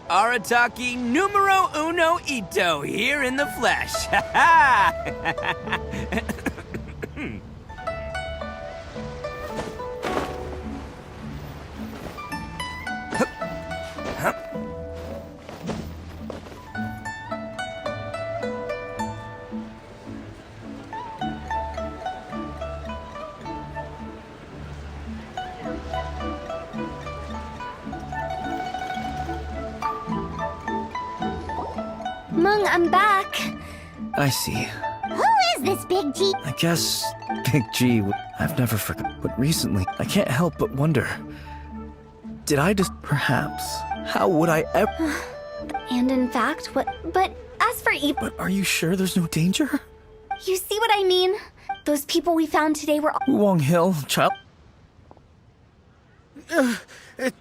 Arataki numero uno Ito here in the flesh. Ha ha! Mung, I'm back. I see. Who is this Big G? I guess Big G. I've never forgotten. But recently, I can't help but wonder. Did I just... Perhaps. How would I ever... And in fact, what... But as for Eve... But are you sure there's no danger? You see what I mean? Those people we found today were... Wong Hill, child...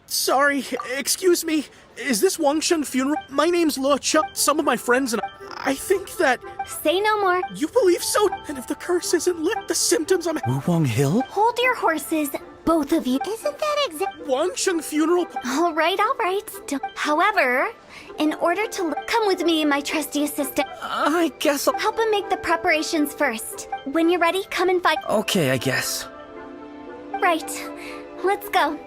Sorry, excuse me. Is this Gwnshin funeral? My name's Le Chuck. Some of my friends and I think that... Say no more. You believe so? And if the curse isn't lit, the symptoms I'm... Wong Hill? Hold your horses, both of you. Isn't that exact? Gwnshin funeral... All right. However, in order to... Come with me, my trusty assistant. I guess I'll... Help him make the preparations first. When you're ready, come and fight. Okay, I guess. Right. Let's go.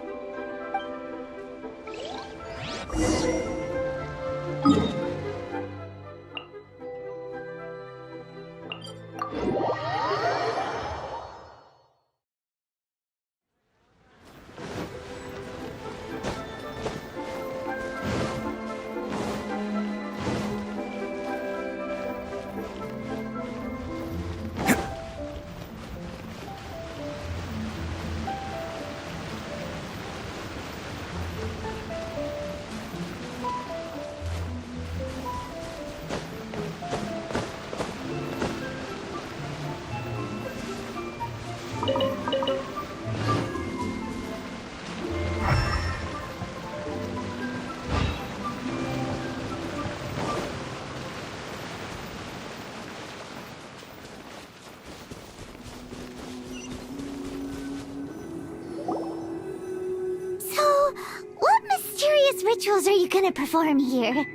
Rituals are you gonna perform here?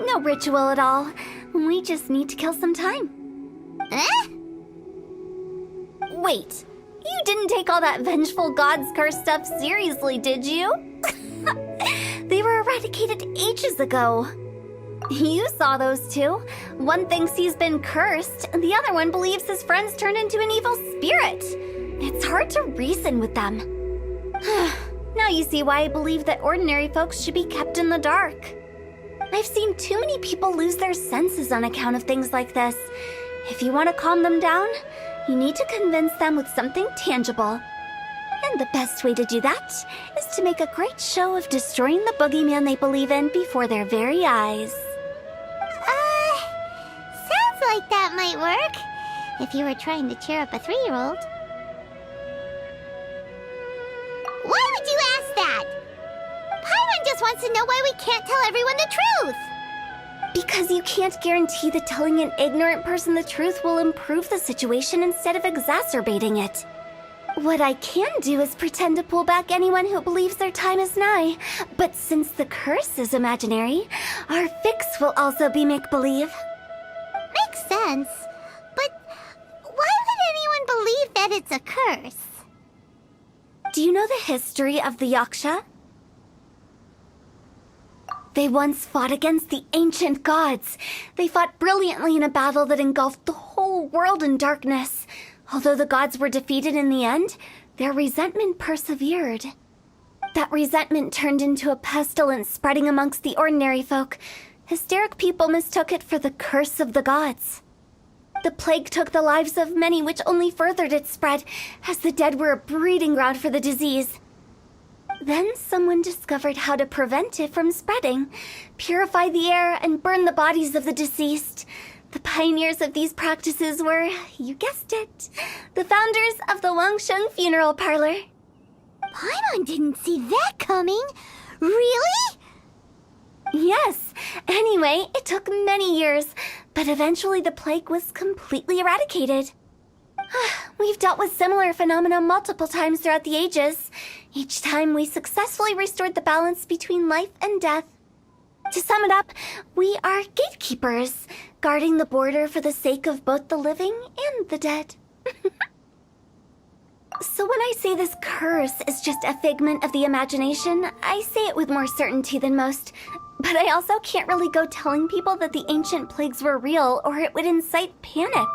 No ritual at all. We just need to kill some time. Eh? Wait, you didn't take all that vengeful God's curse stuff seriously, did you? They were eradicated ages ago. You saw those two. One thinks he's been cursed, and the other one believes his friends turned into an evil spirit. It's hard to reason with them. Now you see why I believe that ordinary folks should be kept in the dark. I've seen too many people lose their senses on account of things like this. If you want to calm them down, you need to convince them with something tangible. And the best way to do that is to make a great show of destroying the boogeyman they believe in before their very eyes. Sounds like that might work. If you were trying to cheer up a 3-year-old. Why would you ask that? Paimon just wants to know why we can't tell everyone the truth. Because you can't guarantee that telling an ignorant person the truth will improve the situation instead of exacerbating it. What I can do is pretend to pull back anyone who believes their time is nigh. But since the curse is imaginary, our fix will also be make-believe. Makes sense. But why would anyone believe that it's a curse? Do you know the history of the Yaksha? They once fought against the ancient gods. They fought brilliantly in a battle that engulfed the whole world in darkness. Although the gods were defeated in the end, their resentment persevered. That resentment turned into a pestilence spreading amongst the ordinary folk. Hysteric people mistook it for the curse of the gods. The plague took the lives of many, which only furthered its spread, as the dead were a breeding ground for the disease. Then someone discovered how to prevent it from spreading, purify the air, and burn the bodies of the deceased. The pioneers of these practices were, you guessed it, the founders of the Gwnshin funeral parlor. Paimon didn't see that coming. Really? Yes. Anyway, it took many years, but eventually the plague was completely eradicated. We've dealt with similar phenomena multiple times throughout the ages. Each time we successfully restored the balance between life and death. To sum it up, we are gatekeepers, guarding the border for the sake of both the living and the dead. So when I say this curse is just a figment of the imagination, I say it with more certainty than most. But I also can't really go telling people that the ancient plagues were real, or it would incite panic.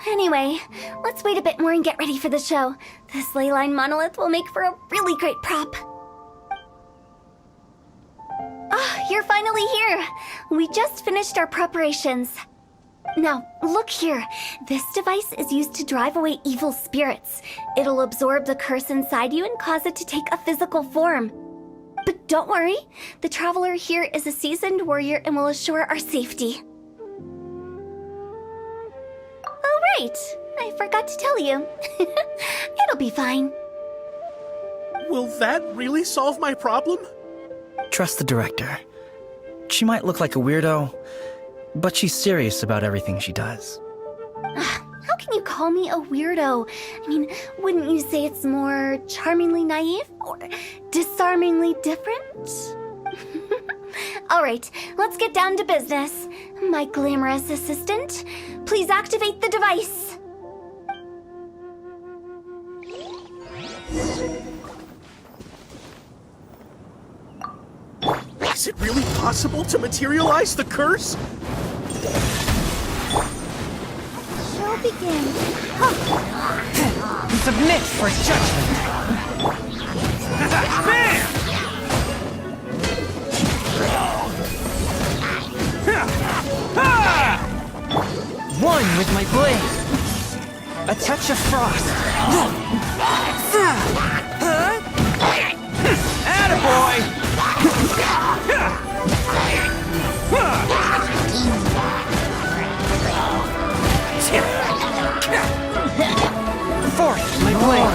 Anyway, let's wait a bit more and get ready for the show. This leyline monolith will make for a really great prop. Oh, you're finally here! We just finished our preparations. Now, look here. This device is used to drive away evil spirits. It'll absorb the curse inside you and cause it to take a physical form. But don't worry, the traveler here is a seasoned warrior and will assure our safety. Oh, right. I forgot to tell you. It'll be fine. Will that really solve my problem? Trust the director. She might look like a weirdo, but she's serious about everything she does. How can you call me a weirdo? I mean, wouldn't you say it's more charmingly naive or disarmingly different? All right, let's get down to business. My glamorous assistant, please activate the device. Is it really possible to materialize the curse? Show begins. Submit for judgment. Bam! One with my blade. A touch of frost. Attaboy! Fourth, my blade.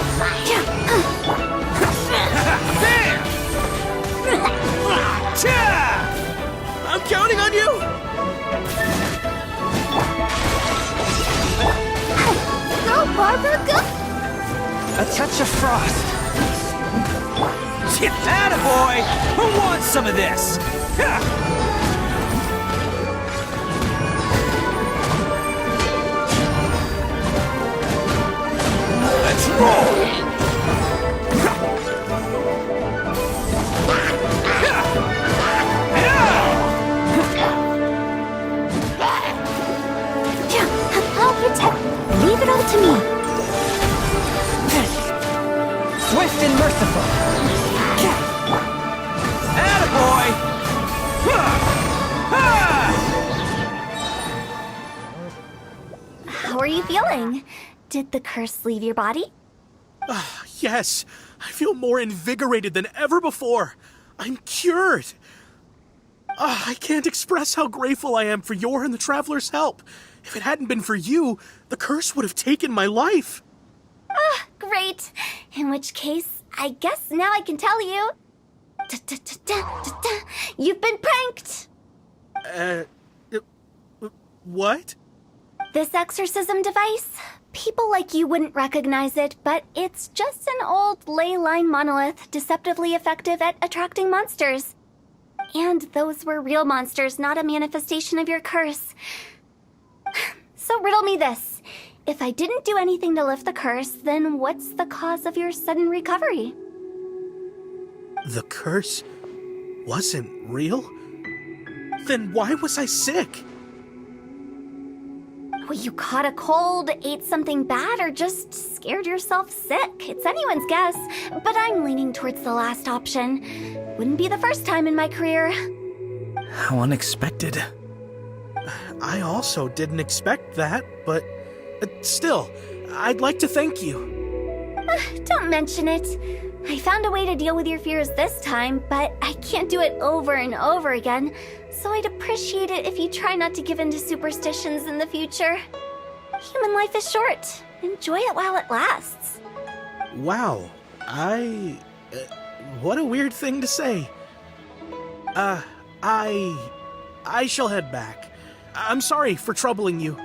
I'm counting on you! Go, Barbara, go! A touch of frost. Attaboy! Who wants some of this? Let's roll! I'll protect. Leave it all to me. Swift and merciful. Attaboy! How are you feeling? Did the curse leave your body? Yes, I feel more invigorated than ever before. I'm cured. I can't express how grateful I am for your and the Traveler's help. If it hadn't been for you, the curse would have taken my life. Great. In which case, I guess now I can tell you. You've been pranked! What? This exorcism device? People like you wouldn't recognize it, but it's just an old ley line monolith deceptively effective at attracting monsters. And those were real monsters, not a manifestation of your curse. So riddle me this. If I didn't do anything to lift the curse, then what's the cause of your sudden recovery? The curse wasn't real? Then why was I sick? Well, you caught a cold, ate something bad, or just scared yourself sick. It's anyone's guess, but I'm leaning towards the last option. Wouldn't be the first time in my career. How unexpected. I also didn't expect that, but still, I'd like to thank you. Don't mention it. I found a way to deal with your fears this time, but I can't do it over and over again, so I'd appreciate it if you try not to give in to superstitions in the future. Human life is short. Enjoy it while it lasts. Wow, what a weird thing to say. I shall head back. I'm sorry for troubling you.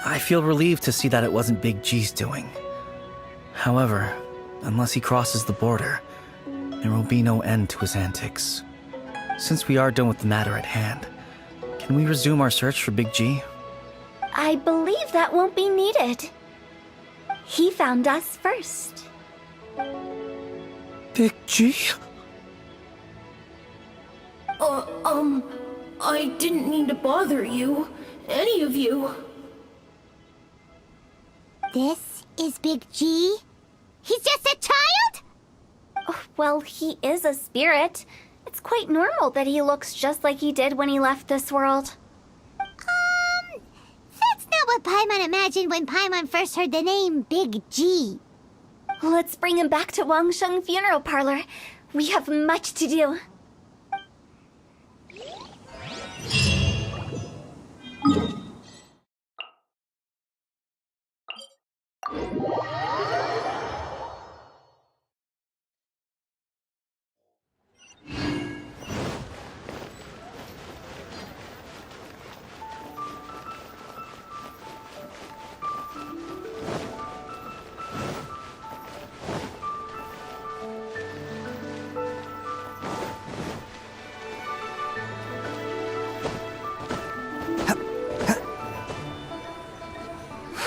I feel relieved to see that it wasn't Big G's doing. However, unless he crosses the border, there will be no end to his antics. since we are done with the matter at hand, can we resume our search for Big G? I believe that won't be needed. He found us first. Big G? I didn't mean to bother you. Any of you. This is Big G? He's just a child? Oh, well, he is a spirit. It's quite normal that he looks just like he did when he left this world. That's not what Paimon imagined when Paimon first heard the name Big G. Let's bring him back to Gwnshin Funeral Parlor. We have much to do.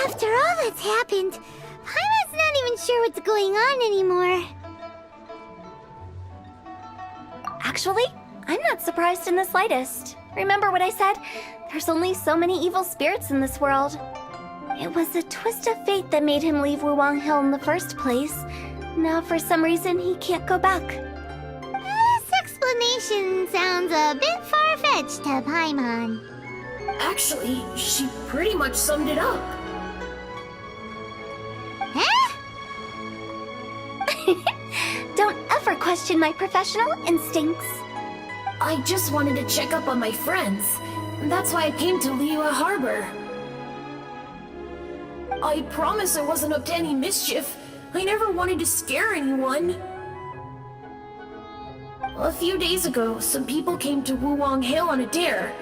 After all that's happened, Paimon's not even sure what's going on anymore. Actually, I'm not surprised in the slightest. Remember what I said? There's only so many evil spirits in this world. It was a twist of fate that made him leave Wuwang Hill in the first place. Now, for some reason, he can't go back. This explanation sounds a bit far-fetched to Paimon. Actually, she pretty much summed it up. Huh? Don't ever question my professional instincts. I just wanted to check up on my friends. That's why I came to Liyue Harbor. I promise I wasn't up to any mischief. I never wanted to scare anyone. A few days ago, some people came to Wuwang Hill on a dare.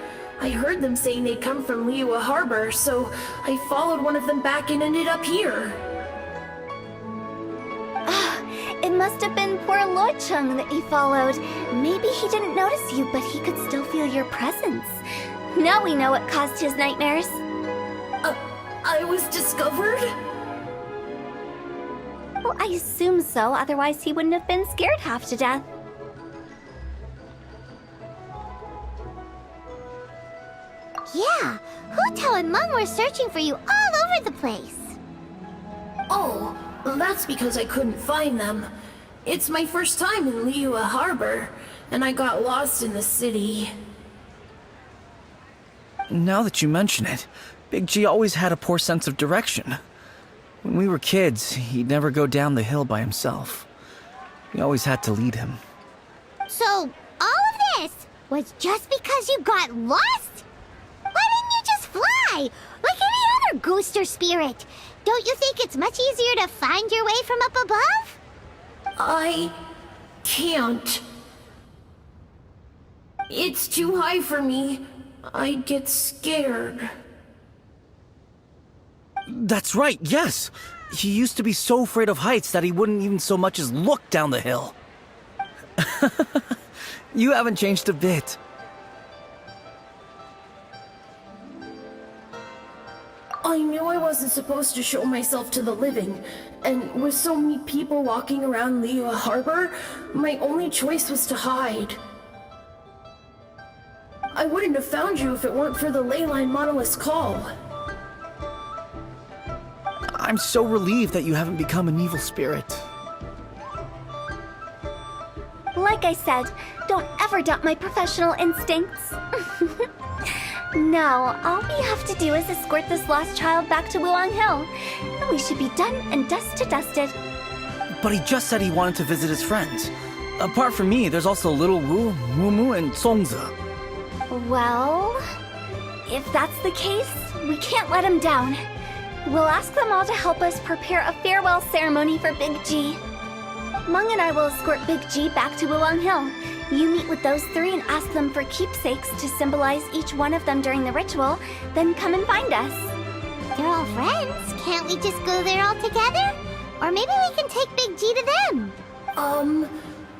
I heard them saying they'd come from Liyue Harbor, so I followed one of them back and ended up here. It must have been poor Luocheng that you followed. Maybe he didn't notice you, but he could still feel your presence. Now we know what caused his nightmares. I was discovered? Well, I assume so, otherwise he wouldn't have been scared half to death. Yeah, Hu Tao and Meng were searching for you all over the place. Oh, that's because I couldn't find them. It's my first time in Liyue Harbor, and I got lost in the city. Now that you mention it, Big G always had a poor sense of direction. When we were kids, he'd never go down the hill by himself. We always had to lead him. So, all of this was just because you got lost? Why didn't you just fly? Like any other ghost or spirit? Don't you think it's much easier to find your way from up above? I can't. It's too high for me. I'd get scared. That's right, yes! He used to be so afraid of heights that he wouldn't even so much as look down the hill. You haven't changed a bit. I knew I wasn't supposed to show myself to the living, and with so many people walking around Liyue Harbor, my only choice was to hide. I wouldn't have found you if it weren't for the Leyline Monolith's call. I'm so relieved that you haven't become an evil spirit. Like I said, don't ever doubt my professional instincts. Now, all we have to do is escort this lost child back to Wuwang Hill, and we should be done and dust to dusted. But he just said he wanted to visit his friends. Apart from me, there's also Little Wu, Mumu, and Songzi. Well, if that's the case, we can't let him down. We'll ask them all to help us prepare a farewell ceremony for Big G. Meng and I will escort Big G back to Wuwang Hill. You meet with those three and ask them for keepsakes to symbolize each one of them during the ritual, then come and find us. They're all friends. Can't we just go there all together? Or maybe we can take Big G to them.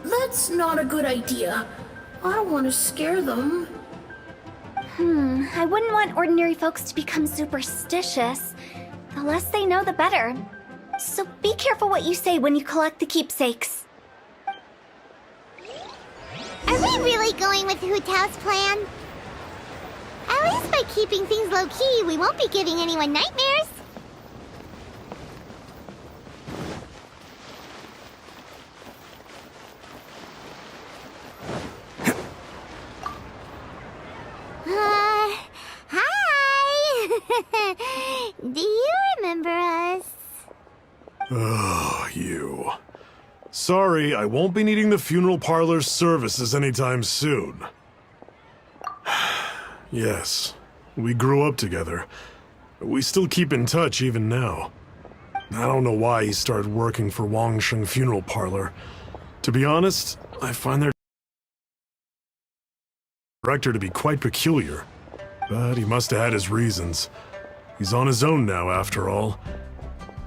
That's not a good idea. I don't want to scare them. I wouldn't want ordinary folks to become superstitious. The less they know, the better. So be careful what you say when you collect the keepsakes. Are we really going with Hu Tao's plan? At least by keeping things low-key, we won't be giving anyone nightmares. Hi! Do you remember us? Oh, you. Sorry, I won't be needing the funeral parlor's services anytime soon. Yes, we grew up together. We still keep in touch even now. I don't know why he started working for Gwnshin Funeral Parlor. To be honest, I find their director to be quite peculiar. But he must have had his reasons. He's on his own now, after all.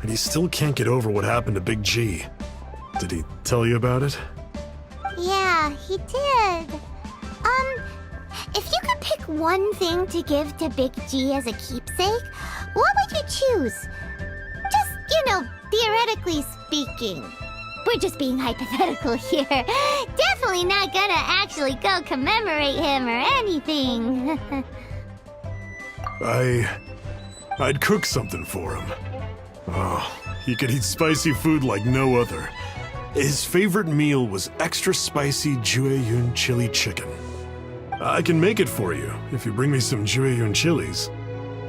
And he still can't get over what happened to Big G. Did he tell you about it? Yeah, he did. If you could pick one thing to give to Big G as a keepsake, what would you choose? Just, theoretically speaking. We're just being hypothetical here. Definitely not gonna actually go commemorate him or anything. I'd cook something for him. Oh, he could eat spicy food like no other. His favorite meal was extra spicy Gwnshin chili chicken. I can make it for you if you bring me some Gwnshin chilies.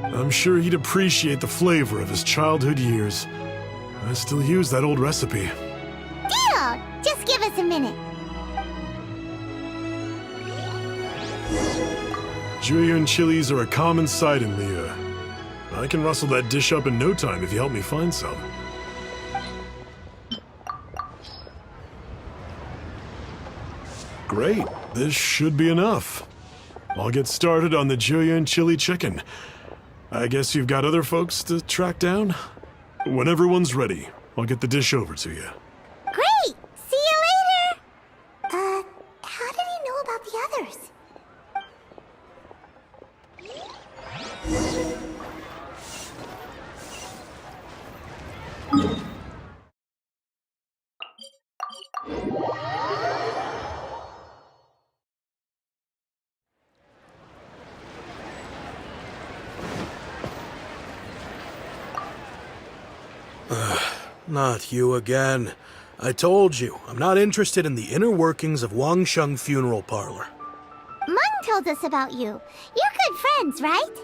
I'm sure he'd appreciate the flavor of his childhood years. I still use that old recipe. Deal! Just give us a minute. Gwnshin chilies are a common sight in Liyue. I can rustle that dish up in no time if you help me find some. Great, this should be enough. I'll get started on the Gwnshin chili chicken. I guess you've got other folks to track down? When everyone's ready, I'll get the dish over to you. Great! See you later! How did he know about the others? Not you again. I told you, I'm not interested in the inner workings of Gwnshin Funeral Parlor. Mung told us about you. You're good friends, right?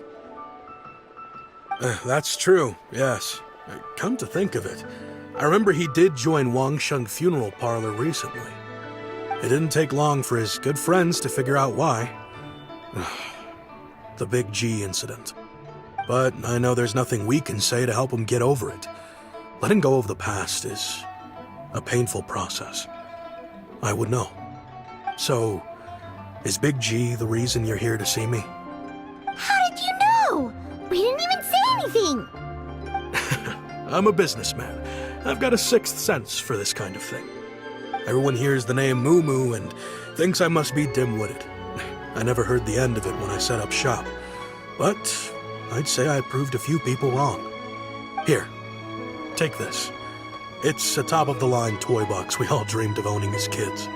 That's true, yes. Come to think of it, I remember he did join Gwnshin Funeral Parlor recently. It didn't take long for his good friends to figure out why. The Big G incident. But I know there's nothing we can say to help him get over it. Letting go of the past is a painful process. I would know. So, is Big G the reason you're here to see me? How did you know? We didn't even say anything. I'm a businessman. I've got a sixth sense for this kind of thing. Everyone hears the name Moo Moo and thinks I must be dim-witted. I never heard the end of it when I set up shop. But I'd say I proved a few people wrong. Here, take this. It's a top-of-the-line toy box we all dreamed of owning as kids.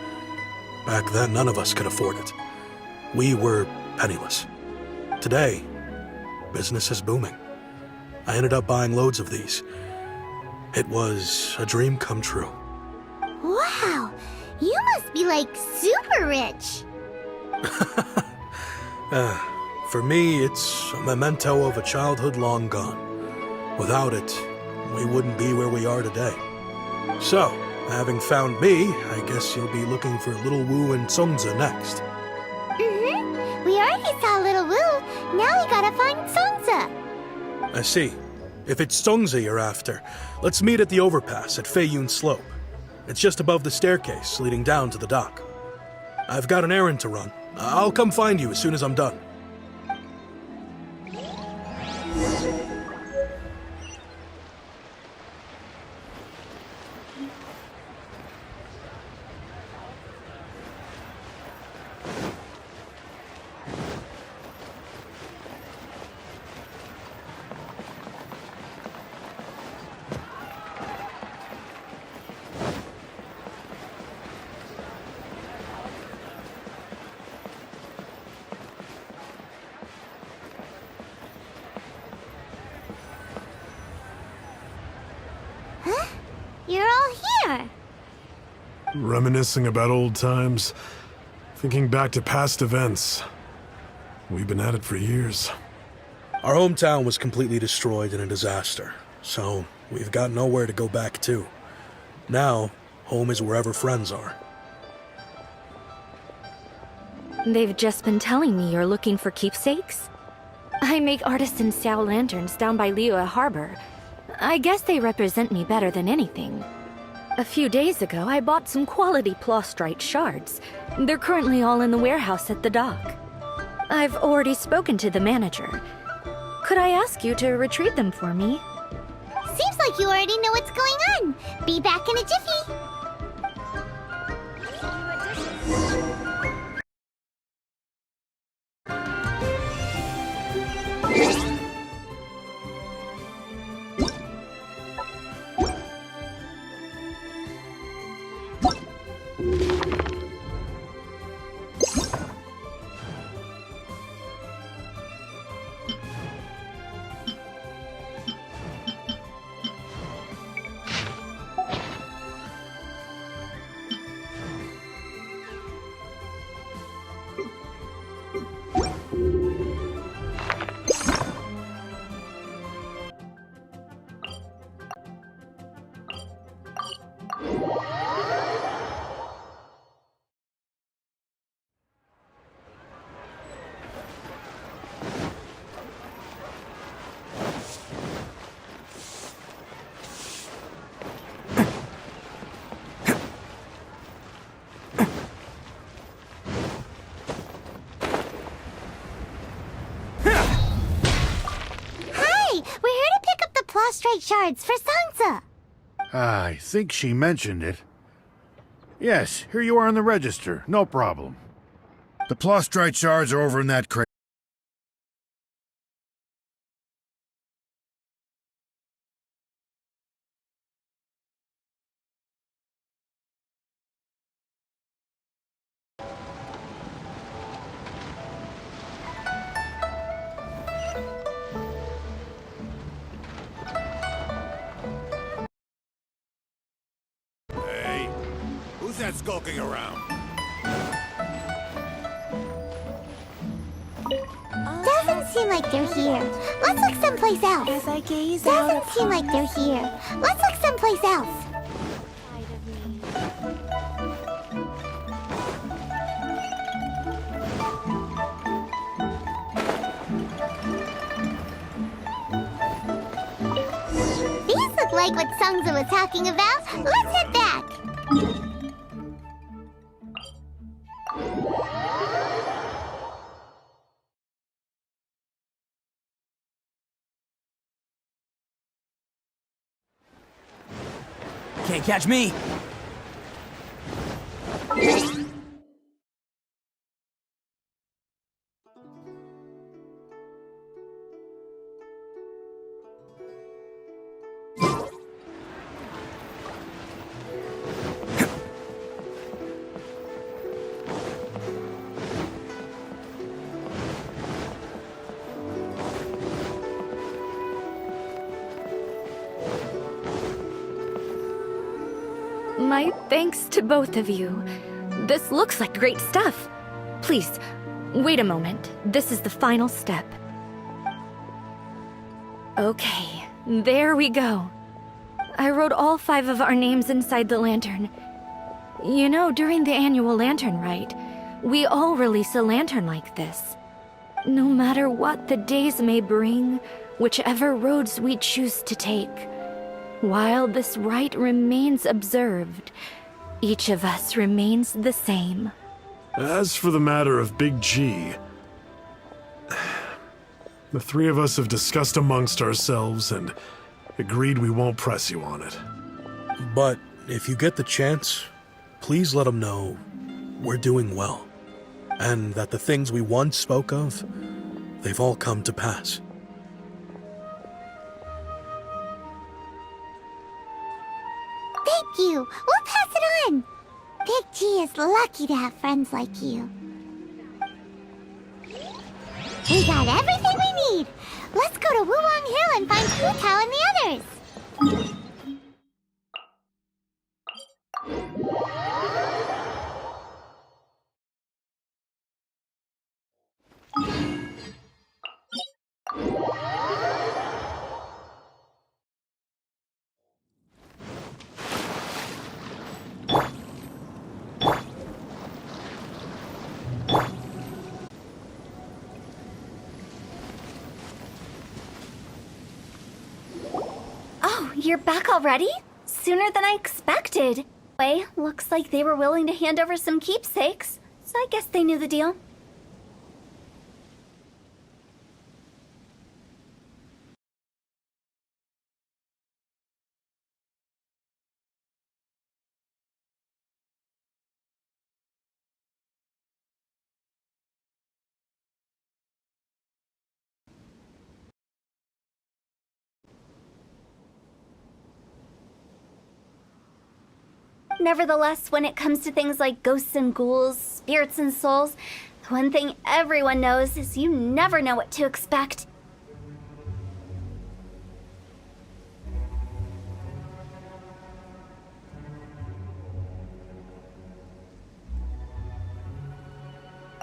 Back then, none of us could afford it. We were penniless. Today, business is booming. I ended up buying loads of these. It was a dream come true. Wow, you must be like super rich. For me, it's a memento of a childhood long gone. Without it, we wouldn't be where we are today. So, having found me, I guess you'll be looking for Little Wu and Songza next. Mm-hmm. We already saw Little Wu. Now we gotta find Songza. I see. If it's Songza you're after, let's meet at the overpass at Feiyun Slope. It's just above the staircase leading down to the dock. I've got an errand to run. I'll come find you as soon as I'm done. You're all here. Reminiscing about old times, thinking back to past events. We've been at it for years. Our hometown was completely destroyed in a disaster, so we've got nowhere to go back to. Now, home is wherever friends are. They've just been telling me you're looking for keepsakes? I make artisan Xiao lanterns down by Liyue Harbor. I guess they represent me better than anything. A few days ago, I bought some quality plastrite shards. They're currently all in the warehouse at the dock. I've already spoken to the manager. Could I ask you to retrieve them for me? Seems like you already know what's going on. Be back in a jiffy. Prostrate shards for Sansa. I think she mentioned it. Yes, here you are on the register. No problem. The plastrite shards are over in that crate. Who's that skulking around? Doesn't seem like they're here. Let's look someplace else. As I gaze Doesn't seem like they're here. Let's look someplace else. These look like what Sungza was talking about. Let's head back. Can't catch me. My thanks to both of you. This looks like great stuff. Please, wait a moment. This is the final step. Okay, there we go. I wrote all 5 of our names inside the lantern. You know, during the annual lantern rite, we all release a lantern like this. No matter what the days may bring, whichever roads we choose to take, while this rite remains observed, each of us remains the same. As for the matter of Big G, the 3 of us have discussed amongst ourselves and agreed we won't press you on it. But if you get the chance, please let them know we're doing well, and that the things we once spoke of, they've all come to pass. Thank you. We'll pass it on. Big G is lucky to have friends like you. We got everything we need. Let's go to Wulong Hill and find Hu Tao and the others. you're back already? Sooner than I expected. Anyway, looks like they were willing to hand over some keepsakes, so I guess they knew the deal. Nevertheless, when it comes to things like ghosts and ghouls, spirits and souls, the one thing everyone knows is you never know what to expect.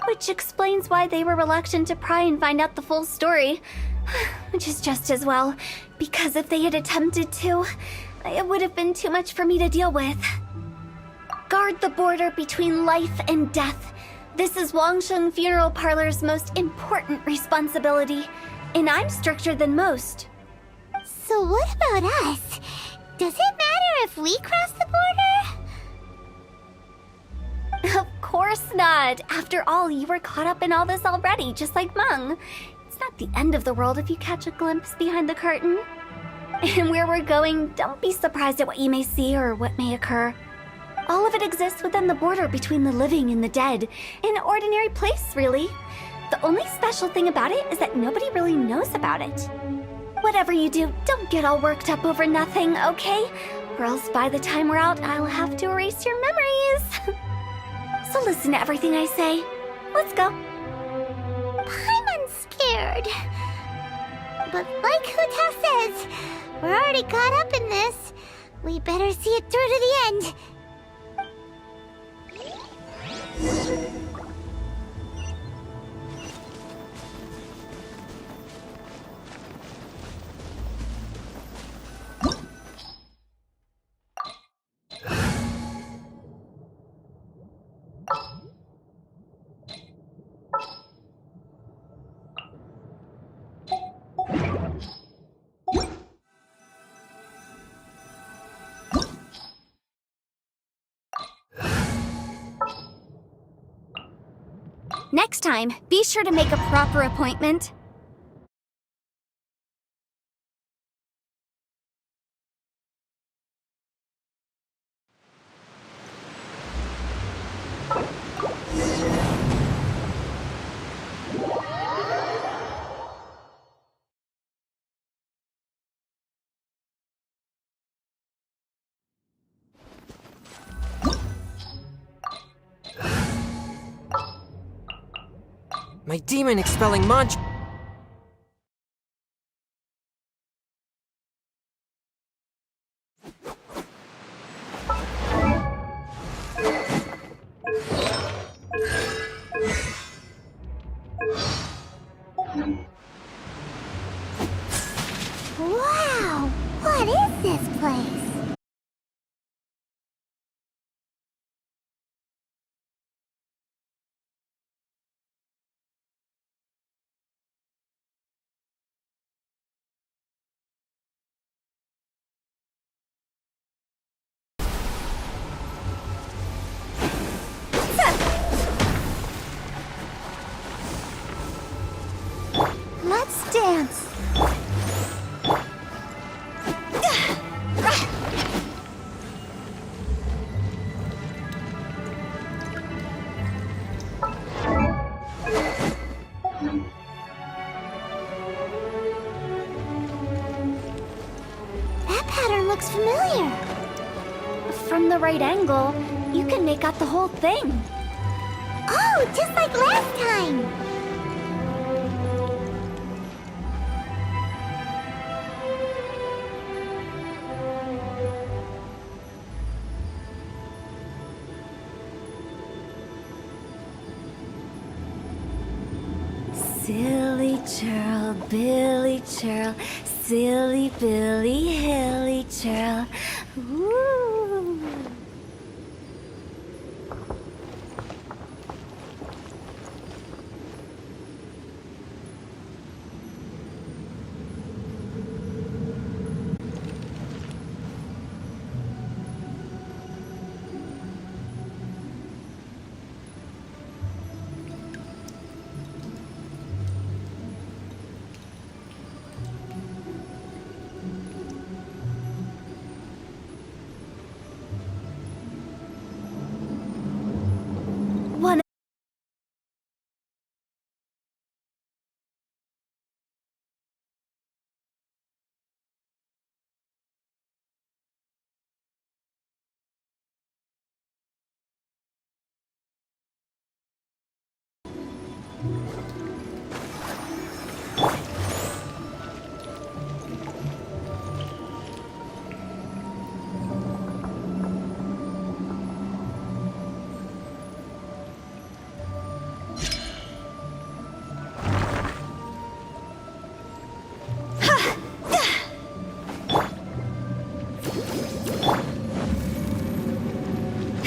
Which explains why they were reluctant to pry and find out the full story. Which is just as well, because if they had attempted to, it would have been too much for me to deal with. Guard the border between life and death. This is Gwnshin Funeral Parlor's most important responsibility, and I'm stricter than most. So what about us? Does it matter if we cross the border? Of course not. After all, you were caught up in all this already, just like Mung. It's not the end of the world if you catch a glimpse behind the curtain. And where we're going, don't be surprised at what you may see or what may occur. All of it exists within the border between the living and the dead. An ordinary place, really. The only special thing about it is that nobody really knows about it. Whatever you do, don't get all worked up over nothing, okay? Or else by the time we're out, I'll have to erase your memories. So listen to everything I say. Let's go. I'm unscared. But like Huta says, we're already caught up in this. We better see it through to the end. Next time, be sure to make a proper appointment. My demon expelling munch. Wow! What is this place? Let's dance. That pattern looks familiar. From the right angle, you can make out the whole thing. Oh, just like last time. Silly churl, Billy churl, silly Billy, hilly churl. Ooh.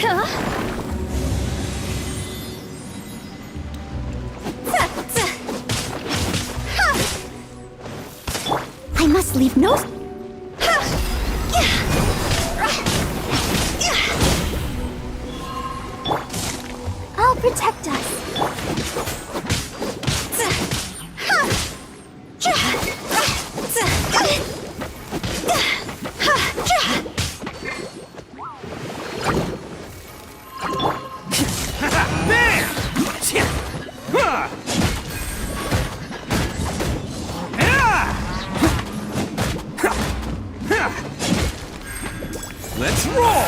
I must leave no... I'll protect us. Let's roll!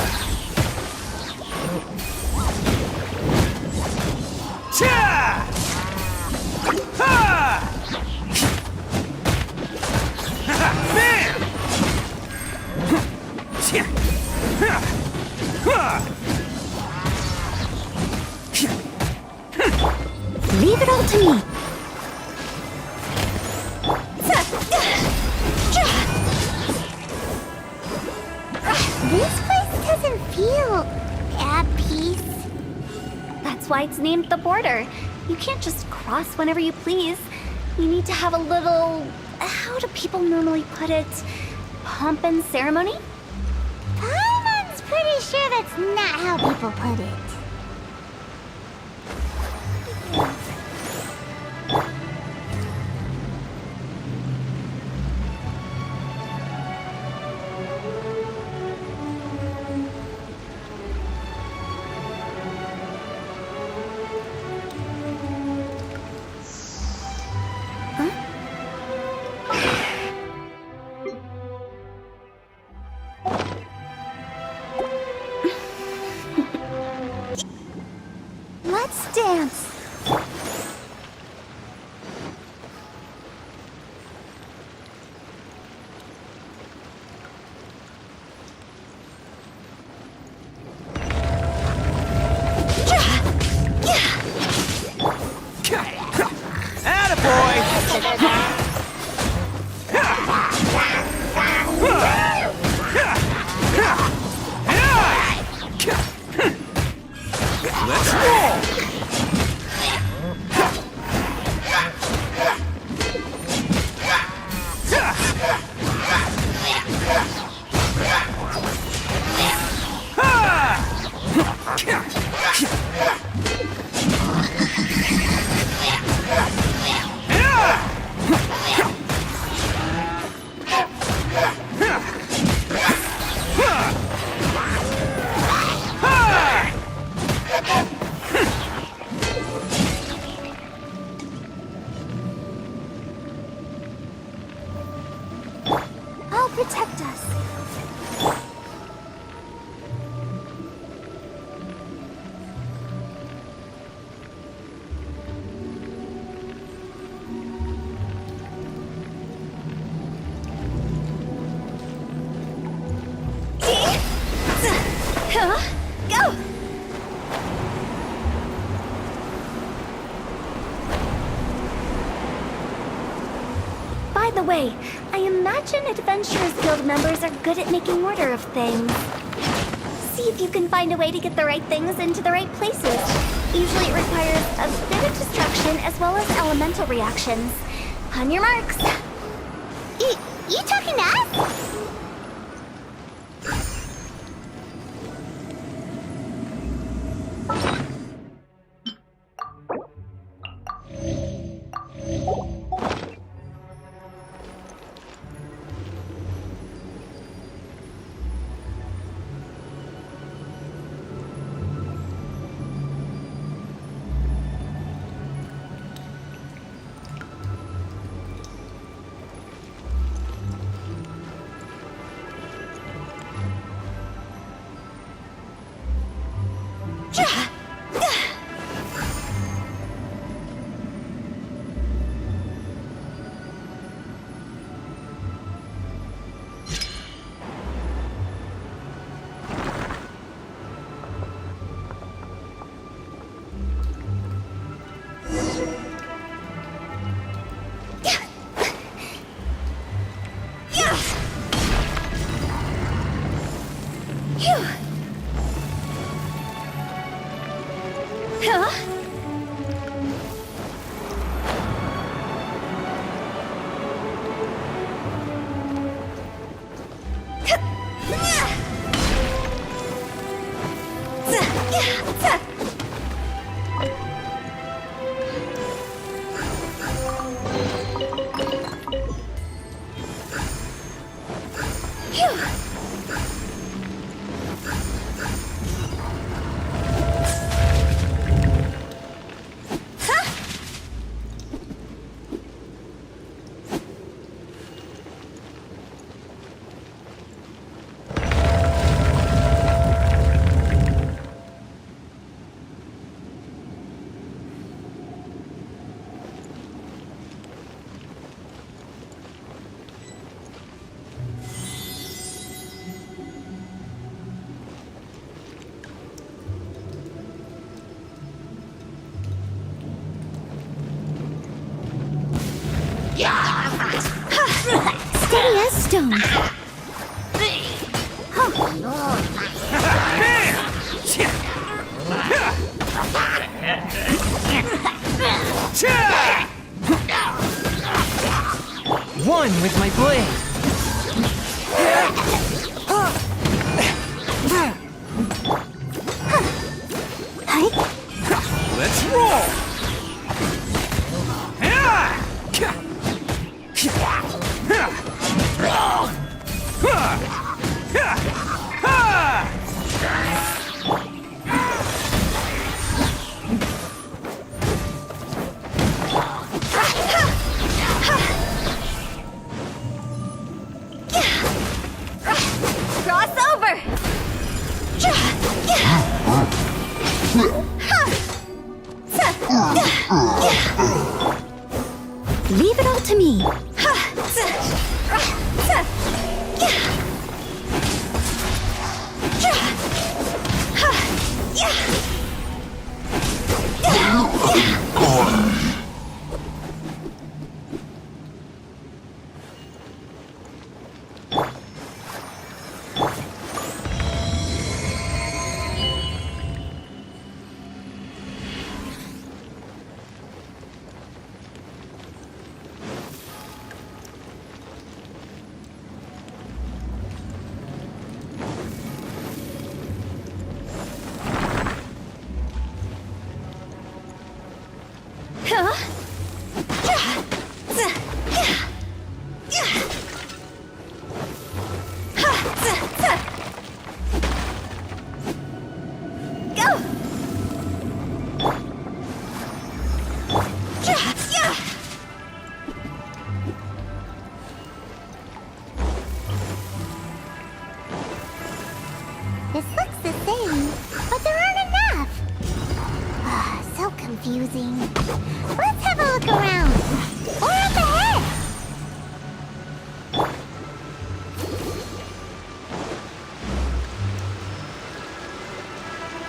Cha! Ha! Bam! Cha! Ha! Ha! Leave it all to me. This place doesn't feel at peace. That's why it's named the border. You can't just cross whenever you please. You need to have a little... how do people normally put it? Pomp and ceremony? Paimon's pretty sure that's not how people put it. Let's dance. Let's roll! I'll protect us. Go! By the way, I imagine Adventurers Guild members are good at making order of things. See if you can find a way to get the right things into the right places. Usually it requires a bit of destruction as well as elemental reactions. On your marks. You talking to us? ground. One with my blade. Let's roll! Cross over! Leave it all to me. This looks the same, but there aren't enough. So confusing. Let's have a look around. Or up ahead.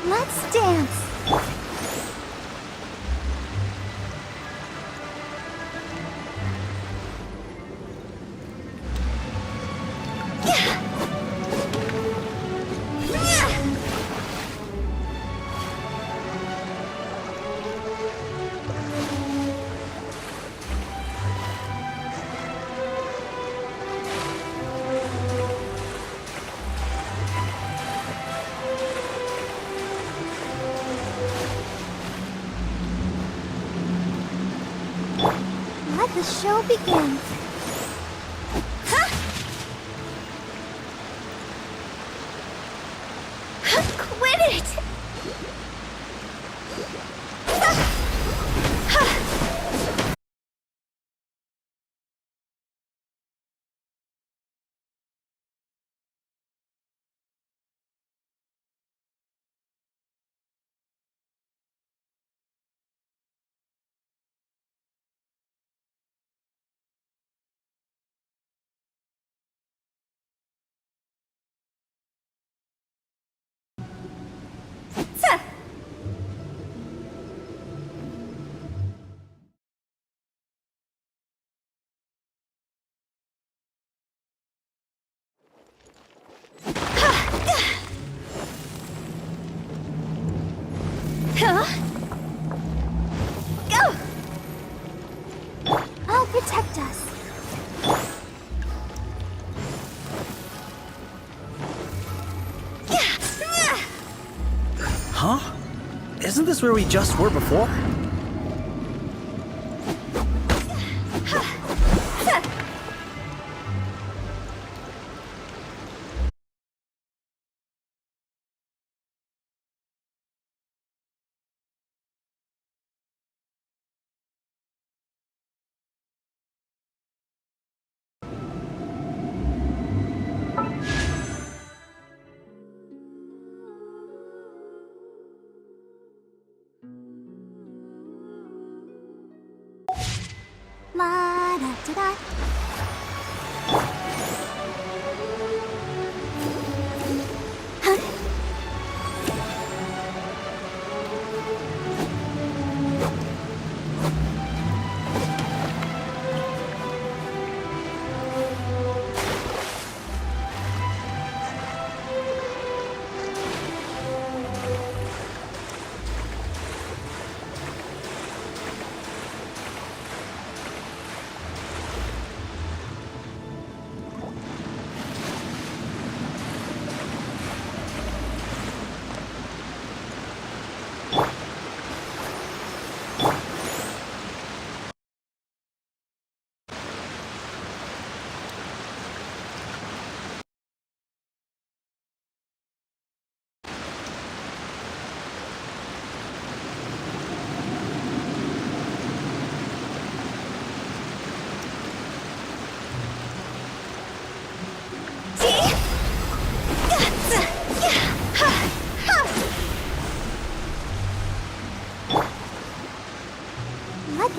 Let's dance. Let the show begin. Quit it! Go! I'll protect us. Huh? Isn't this where we just were before? La da da da.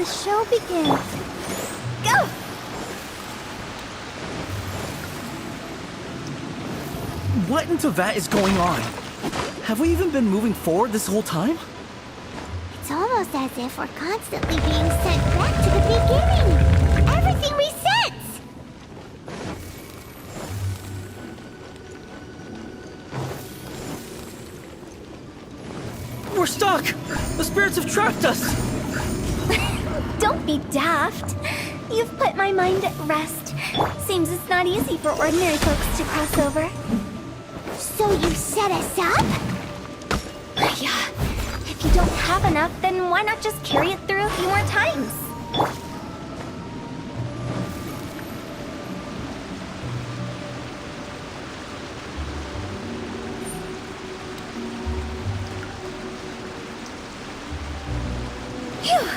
the show begins. Go! What into that is going on? Have we even been moving forward this whole time? It's almost as if we're constantly being sent back to the beginning. Everything resets! We're stuck! The spirits have trapped us! Don't be daft. You've put my mind at rest. Seems it's not easy for ordinary folks to cross over. So you set us up? Yeah. If you don't have enough, then why not just carry it through a few more times? Phew!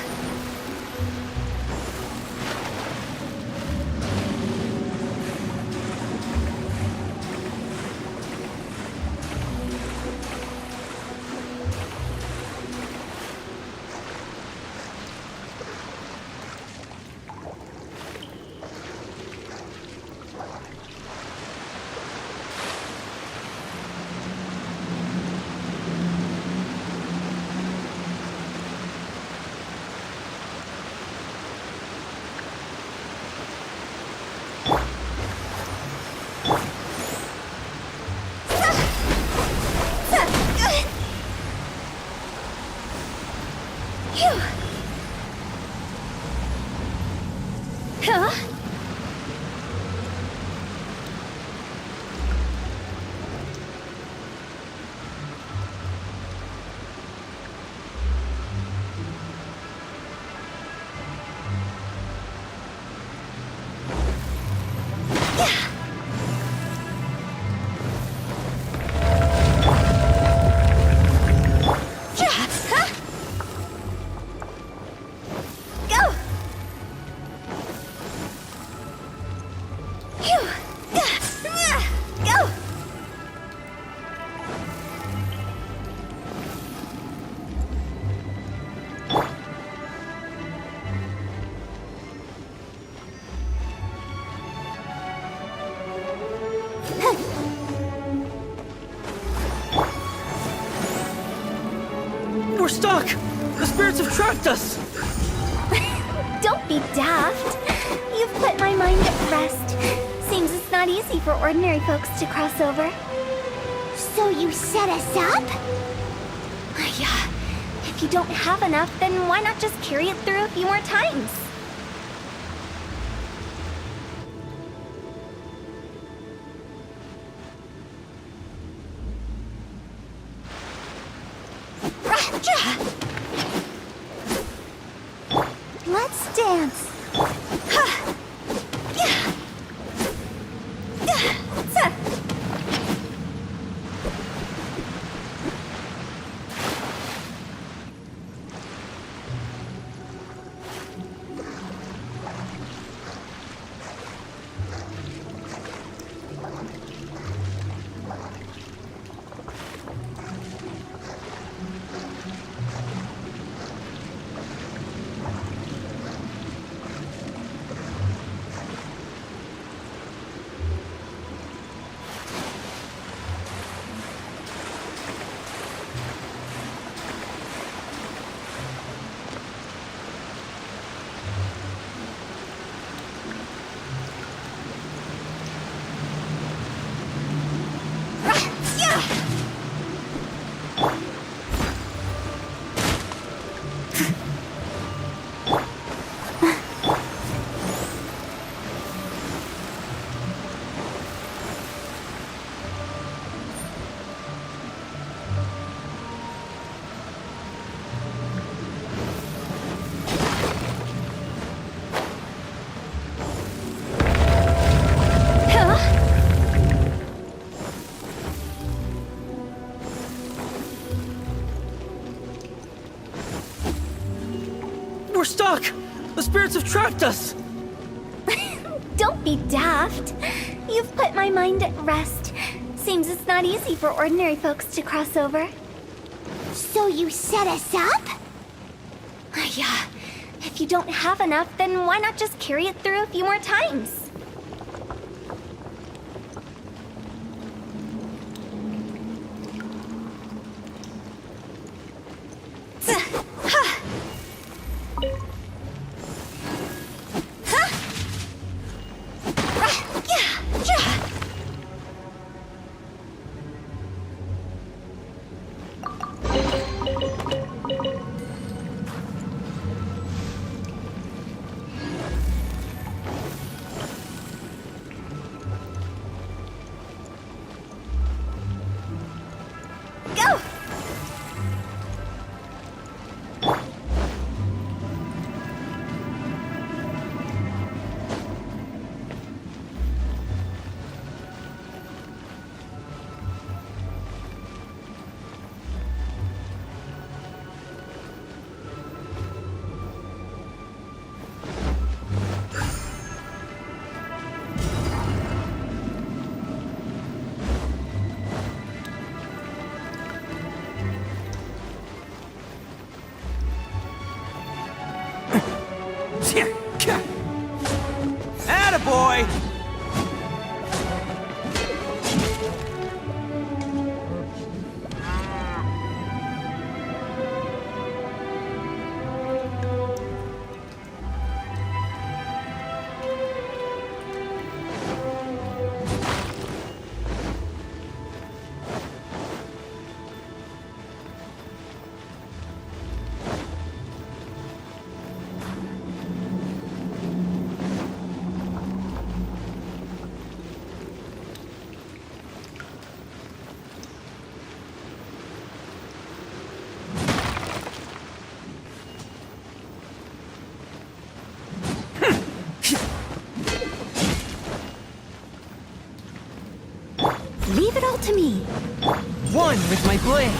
Huh? We're stuck! The spirits have trapped us! Don't be daft. You've put my mind at rest. Seems it's not easy for ordinary folks to cross over. So you set us up? Yeah. If you don't have enough, then why not just carry it through a few more times? Let's dance. We're stuck! The spirits have trapped us! Don't be daft. You've put my mind at rest. Seems it's not easy for ordinary folks to cross over. So you set us up? Yeah. If you don't have enough, then why not just carry it through a few more times? Go! Attaboy! Leave it all to me. One with my blade.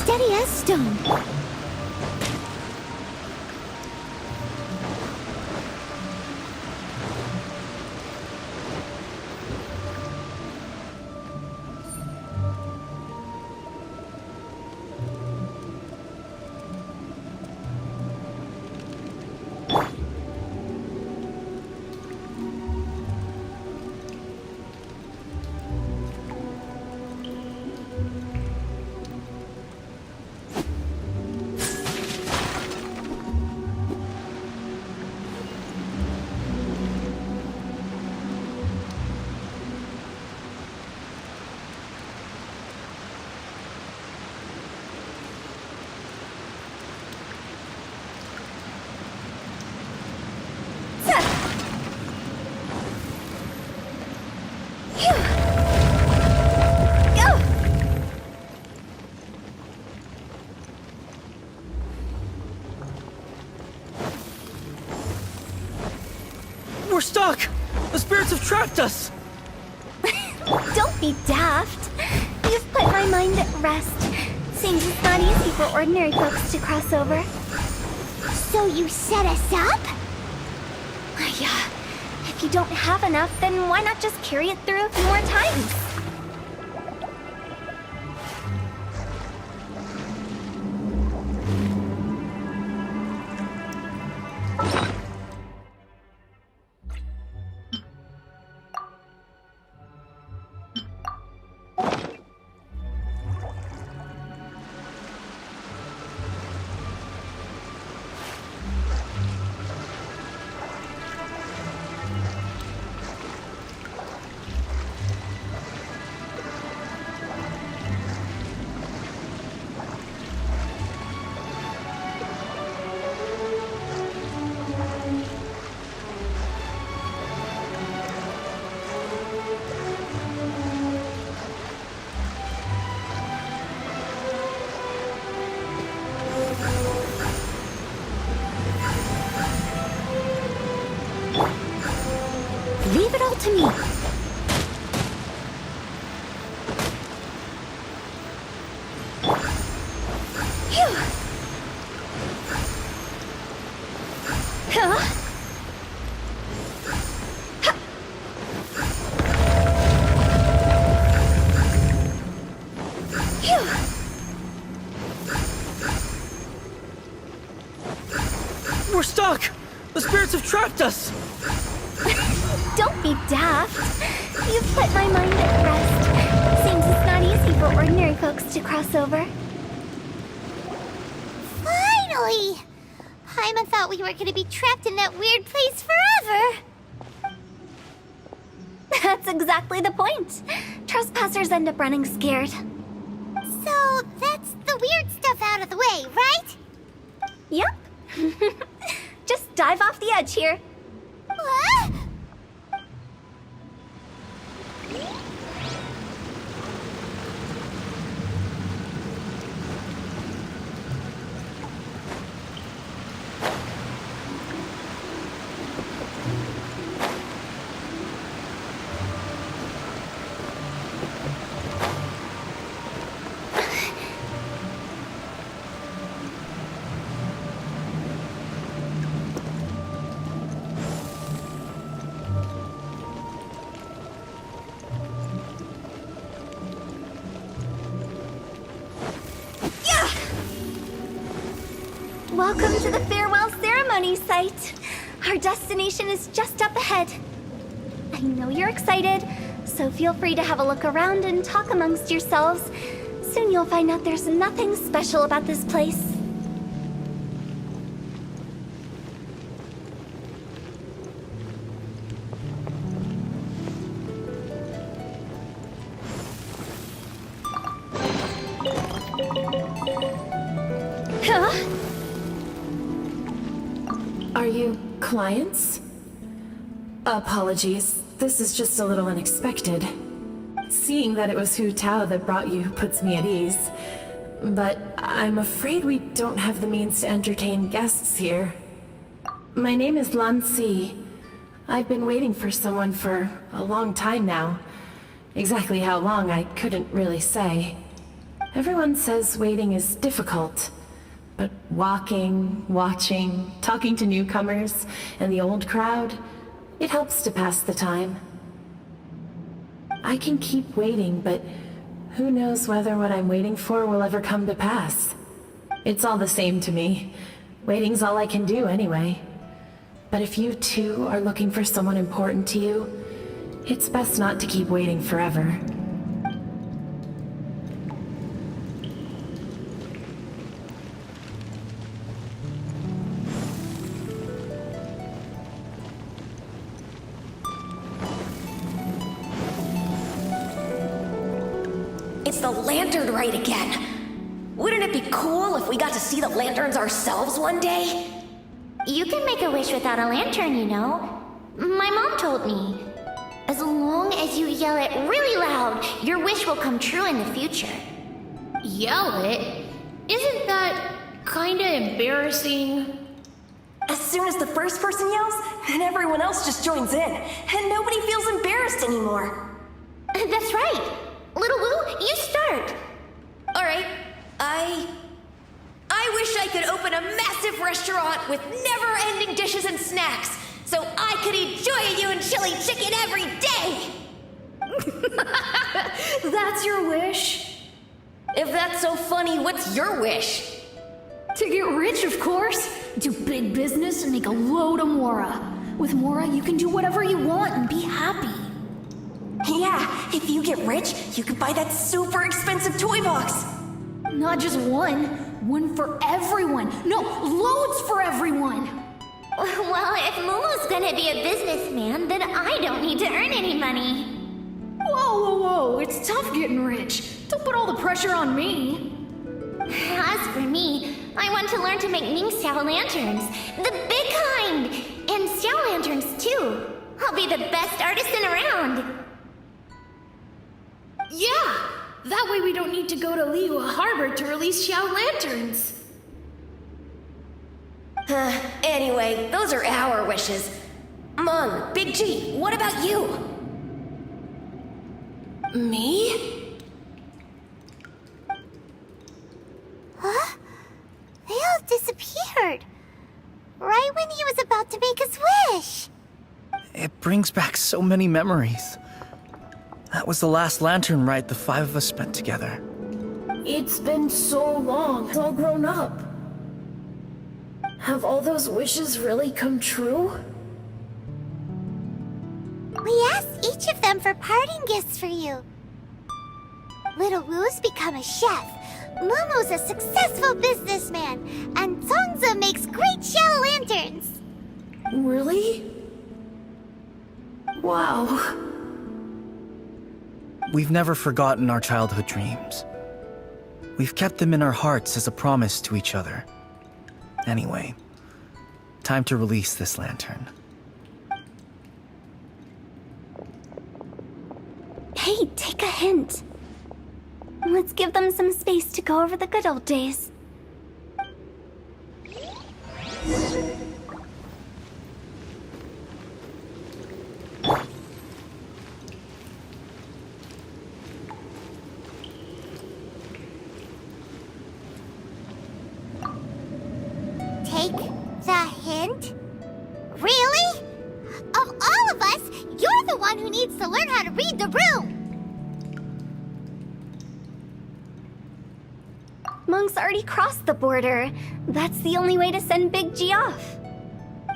Steady as stone. We're stuck! The spirits have trapped us! Don't be daft. You've put my mind at rest. Seems it's not easy for ordinary folks to cross over. So you set us up? Yeah. If you don't have enough, then why not just carry it through a few more times? to me. Phew. Huh? Phew. We're stuck! The spirits have trapped us! Don't be daft. You've put my mind at rest. Seems it's not easy for ordinary folks to cross over. Finally! Paimon thought we were gonna be trapped in that weird place forever. That's exactly the point. Trespassers end up running scared. So that's the weird stuff out of the way, right? Yep. Just dive off the edge here. What? Welcome to the farewell ceremony site. Our destination is just up ahead. I know you're excited, so feel free to have a look around and talk amongst yourselves. Soon you'll find out there's nothing special about this place. Huh? Are you clients? Apologies, this is just a little unexpected. Seeing that it was Hu Tao that brought you puts me at ease. But I'm afraid we don't have the means to entertain guests here. My name is Lan Si. I've been waiting for someone for a long time now. Exactly how long, I couldn't really say. Everyone says waiting is difficult. But walking, watching, talking to newcomers, and the old crowd, it helps to pass the time. I can keep waiting, but who knows whether what I'm waiting for will ever come to pass. It's all the same to me. Waiting's all I can do anyway. But if you too are looking for someone important to you, it's best not to keep waiting forever. It's the lantern rite again. Wouldn't it be cool if we got to see the lanterns ourselves one day? You can make a wish without a lantern, you know. My mom told me. As long as you yell it really loud, your wish will come true in the future. Yell it? Isn't that kinda embarrassing? As soon as the first person yells, then everyone else just joins in, and nobody feels embarrassed anymore. That's right. Little Wu, you start. Alright, I wish I could open a massive restaurant with never-ending dishes and snacks, so I could eat Joy-Yun chili chicken every day! That's your wish? If that's so funny, what's your wish? To get rich, of course. Do big business and make a load of Mora. With Mora, you can do whatever you want and be happy. Yeah, if you get rich, you could buy that super expensive toy box. Not just one. One for everyone. No, loads for everyone. Well, if Momo's gonna be a businessman, then I don't need to earn any money. Whoa. It's tough getting rich. Don't put all the pressure on me. As for me, I want to learn to make Ming Xiao lanterns. The big kind! And Xiao lanterns, too. I'll be the best artisan around. Yeah! That way we don't need to go to Liyue Harbor to release Xiao lanterns. Anyway, those are our wishes. Mung, Big G, what about you? Me? Huh? They all disappeared. Right when he was about to make his wish. It brings back so many memories. That was the last lantern ride the 5 of us spent together. It's been so long. It's all grown up. Have all those wishes really come true? We asked each of them for parting gifts for you. Little Wu's become a chef. Momo's a successful businessman. And Songza makes great shell lanterns. Really? Wow. We've never forgotten our childhood dreams. We've kept them in our hearts as a promise to each other. Anyway, time to release this lantern. Hey, take a hint. Let's give them some space to go over the good old days. Take the hint? Really? Of all of us, you're the one who needs to learn how to read the room. Monk's already crossed the border. That's the only way to send Big G off.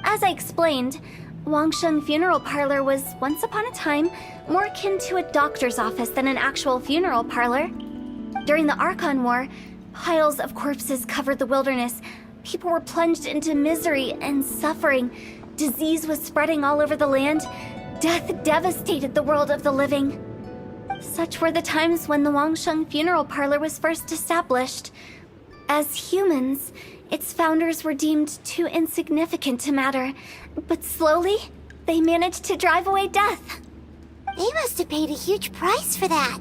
As I explained, Gwnshin Funeral Parlor was, once upon a time, more akin to a doctor's office than an actual funeral parlor. During the Archon War, piles of corpses covered the wilderness. People were plunged into misery and suffering. Disease was spreading all over the land. Death devastated the world of the living. Such were the times when the Gwnshin Funeral Parlor was first established. As humans, its founders were deemed too insignificant to matter, but slowly, they managed to drive away death. They must have paid a huge price for that.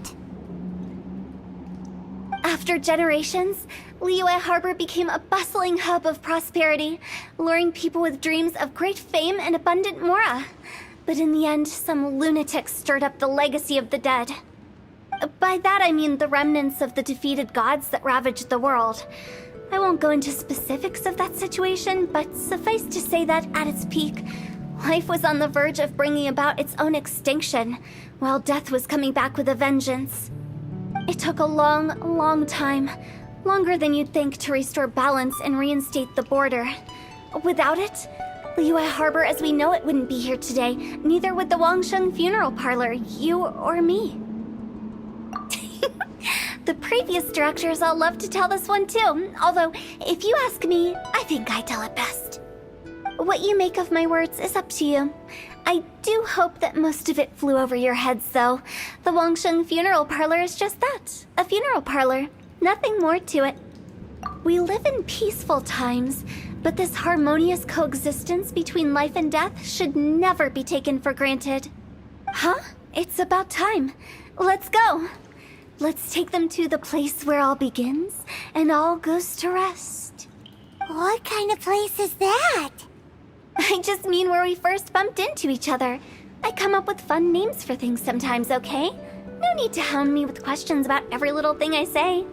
After generations, Liyue Harbor became a bustling hub of prosperity, luring people with dreams of great fame and abundant mora. But in the end, some lunatics stirred up the legacy of the dead. By that I mean the remnants of the defeated gods that ravaged the world. I won't go into specifics of that situation, but suffice to say that at its peak, life was on the verge of bringing about its own extinction, while death was coming back with a vengeance. It took a long, long time, longer than you'd think, to restore balance and reinstate the border. Without it, Liyue Harbor as we know it wouldn't be here today, neither would the Gwnshin Funeral Parlor, you or me. The previous directors all love to tell this one too, although, if you ask me, I think I tell it best. What you make of my words is up to you. I do hope that most of it flew over your heads, though. The Gwnshin Funeral Parlor is just that, a funeral parlor. Nothing more to it. We live in peaceful times, but this harmonious coexistence between life and death should never be taken for granted. Huh? It's about time. Let's go. Let's take them to the place where all begins and all goes to rest. What kind of place is that? I just mean where we first bumped into each other. I come up with fun names for things sometimes, okay? No need to hound me with questions about every little thing I say.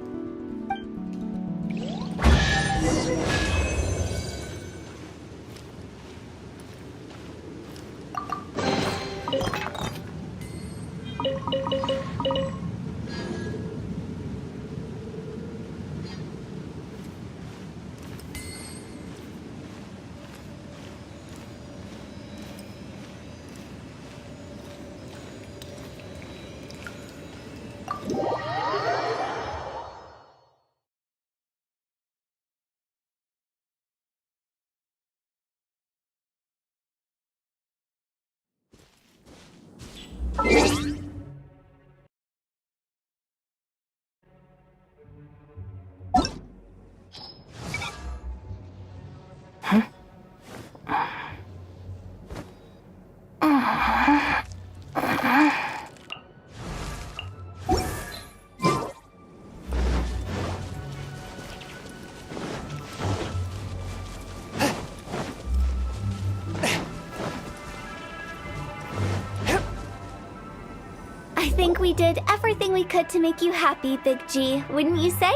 think we did everything we could to make you happy, Big G, wouldn't you say?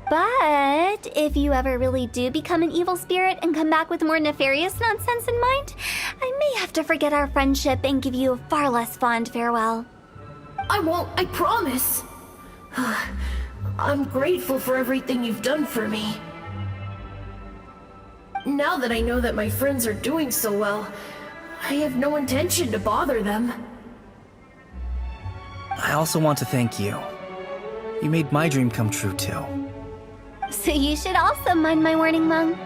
But if you ever really do become an evil spirit and come back with more nefarious nonsense in mind, I may have to forget our friendship and give you a far less fond farewell. I won't, I promise. I'm grateful for everything you've done for me. Now that I know that my friends are doing so well, I have no intention to bother them. I also want to thank you. You made my dream come true, too. So you should also mind my warning, Mung.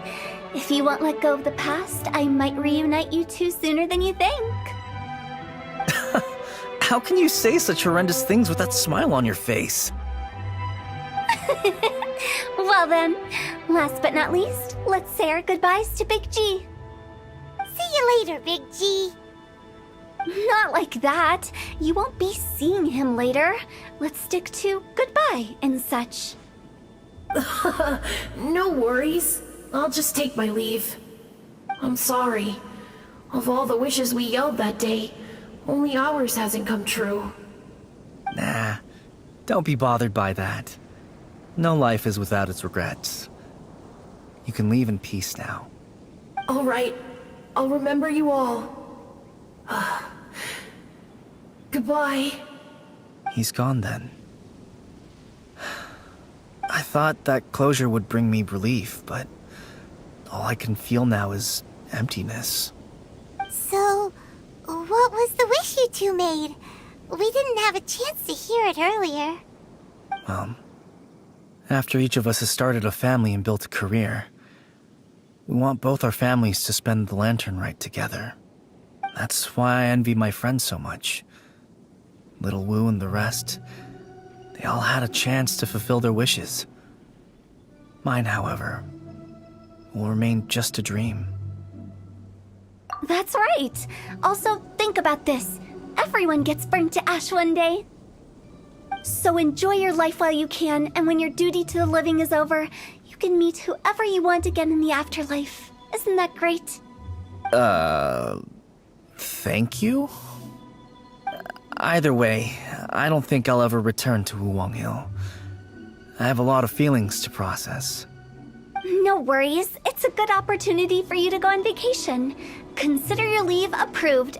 If you won't let go of the past, I might reunite you two sooner than you think. How can you say such horrendous things with that smile on your face? Well then, last but not least, let's say our goodbyes to Big G. See you later, Big G. Not like that. You won't be seeing him later. Let's stick to goodbye and such. No worries. I'll just take my leave. I'm sorry. Of all the wishes we yelled that day, only ours hasn't come true. Nah, don't be bothered by that. No life is without its regrets. You can leave in peace now. All right. I'll remember you all. Goodbye. He's gone then. I thought that closure would bring me relief, but all I can feel now is emptiness. So, what was the wish you two made? We didn't have a chance to hear it earlier. After each of us has started a family and built a career, we want both our families to spend the Lantern Rite together. That's why I envy my friends so much. Little Wu and the rest, they all had a chance to fulfill their wishes. Mine, however, will remain just a dream. That's right. Also, think about this. Everyone gets burnt to ash one day. So enjoy your life while you can, and when your duty to the living is over, you can meet whoever you want again in the afterlife. Isn't that great? Thank you? Either way, I don't think I'll ever return to Wuwang Hill. I have a lot of feelings to process. No worries. It's a good opportunity for you to go on vacation. Consider your leave approved.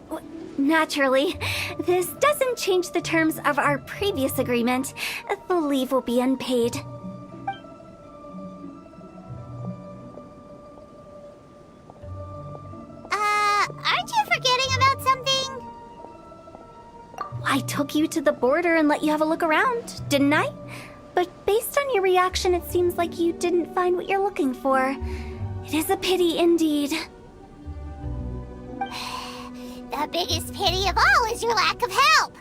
Naturally, this doesn't change the terms of our previous agreement. The leave will be unpaid. Aren't you forgetting about something? I took you to the border and let you have a look around, didn't I? But based on your reaction, it seems like you didn't find what you're looking for. It is a pity indeed. The biggest pity of all is your lack of help.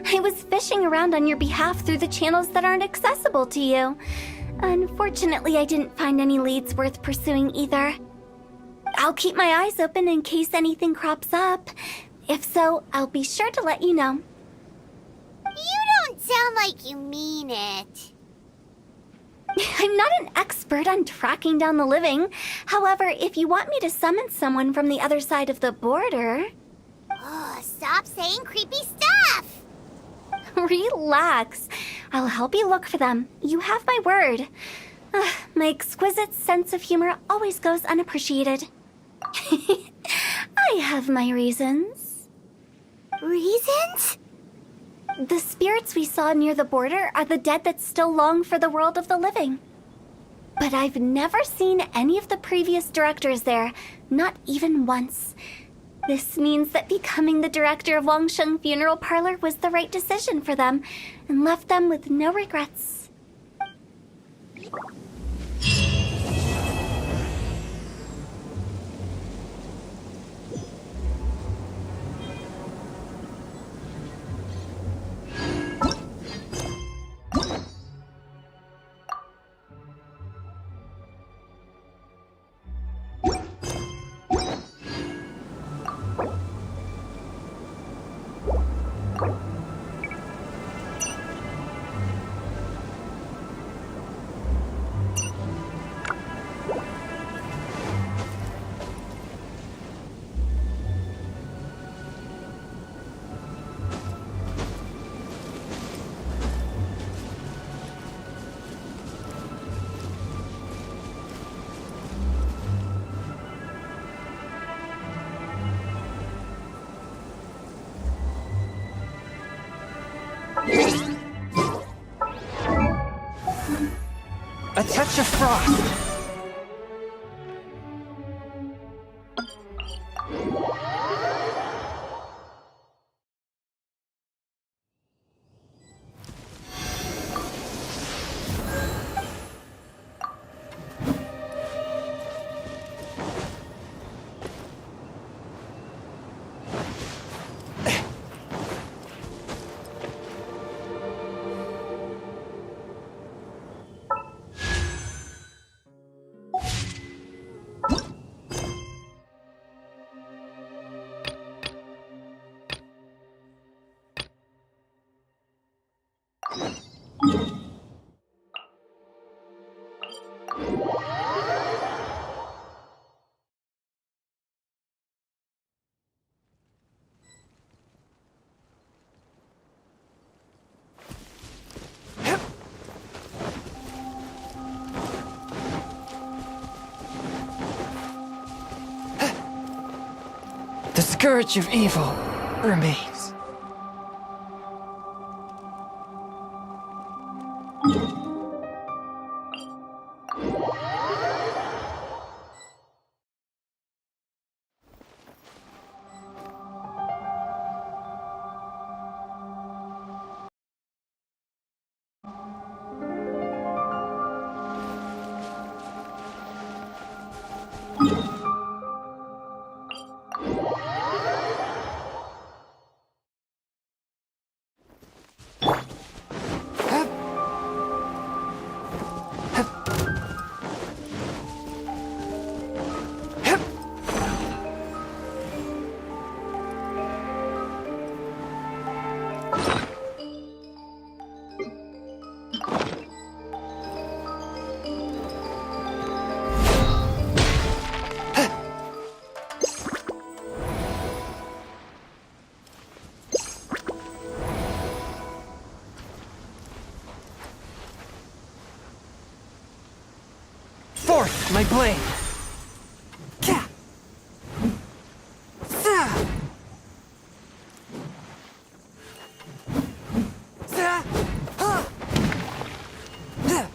I was fishing around on your behalf through the channels that aren't accessible to you. Unfortunately, I didn't find any leads worth pursuing either. I'll keep my eyes open in case anything crops up. If so, I'll be sure to let you know. You don't sound like you mean it. I'm not an expert on tracking down the living. However, if you want me to summon someone from the other side of the border... Oh, stop saying creepy stuff! Relax. I'll help you look for them. You have my word. My exquisite sense of humor always goes unappreciated. I have my reasons. Reasons? The spirits we saw near the border are the dead that still long for the world of the living. But I've never seen any of the previous directors there, not even once. This means that becoming the director of Gwnshin Funeral Parlor was the right decision for them, and left them with no regrets. touch of frost. The scourge of evil remains. Forth, my blade! Ka! Sa! Sa! Ha! Ha!